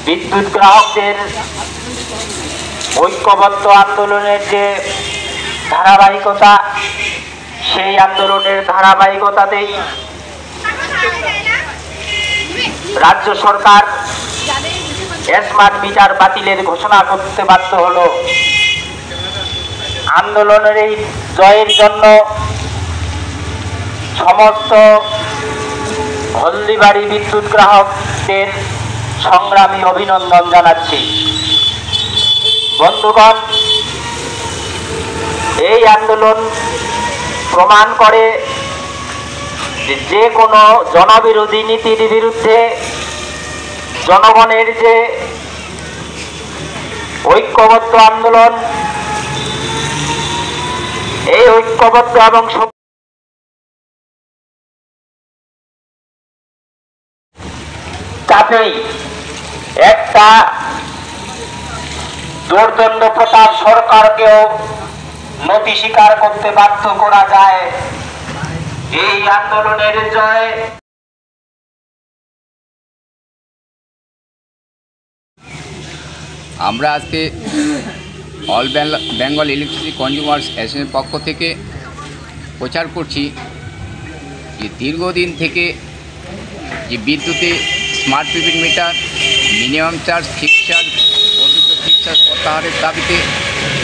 বিদ্যুৎ গ্রাহকদের ঐক্যবদ্ধ আন্দোলনের যে ধারাবাহিকতা, সেই আন্দোলনের ধারাবাহিকতাতেই রাজ্য সরকার স্মার্ট মিটার বাতিলের ঘোষণা করতে বাধ্য হলো। আন্দোলনের এই জয়ের জন্য সমস্ত হলদিবাড়ি বিদ্যুৎ গ্রাহকদের সংগ্রামী অভিনন্দন জানাচ্ছি। বন্ধুগণ, এই আন্দোলন প্রমাণ করে যে কোনো জনবিরোধী নীতির বিরুদ্ধে জনগণের যে ঐক্যবদ্ধ আন্দোলন, এই ঐক্যবদ্ধ এবং তাতেই একটা দুর্দণ্ড প্রতাপ সরকারকেও নতি স্বীকার করতে বাধ্য করা যায়। এই আন্দোলনের জয় আমরা আজকে অল বেঙ্গল ইলেকট্রিসিটি কনজিউমার্স অ্যাসোসিয়েশনের পক্ষ থেকে প্রচার করছি যে দীর্ঘদিন থেকে যে বিদ্যুতে smart prepaid metre, minimum charge, fixed charge, বর্ধিত ফিক্সড চার্জ প্রত্যাহারের দাবিতে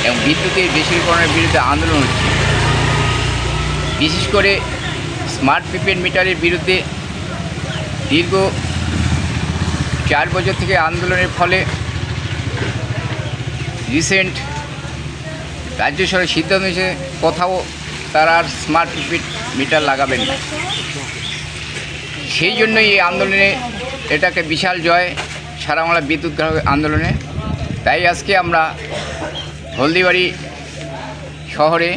এবং বিদ্যুতের বেসরকারের বিরুদ্ধে আন্দোলন হচ্ছে। বিশেষ করে স্মার্ট প্রিপেড মিটারের বিরুদ্ধে দীর্ঘ 4 বছর থেকে আন্দোলনের ফলে রিসেন্ট রাজ্য সরকার সিদ্ধান্ত নিয়েছে কোথাও তারা আর স্মার্ট প্রিপেড মিটার লাগাবেন না। সেই জন্যই এই আন্দোলনে এটাকে বিশাল জয় সারা বাংলা বিদ্যুৎ গ্রাহক আন্দোলনে। তাই আজকে আমরা হলদিবাড়ি শহরে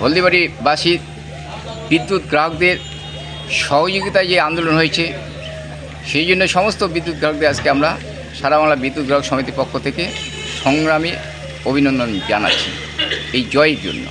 হলদিবাড়িবাসী বিদ্যুৎ গ্রাহকদের সহযোগিতায় যে আন্দোলন হয়েছে, সেই জন্য সমস্ত বিদ্যুৎ গ্রাহকদের আজকে আমরা সারা বাংলা বিদ্যুৎ গ্রাহক সমিতির পক্ষ থেকে সংগ্রামী অভিনন্দন জানাচ্ছি এই জয়ের জন্য।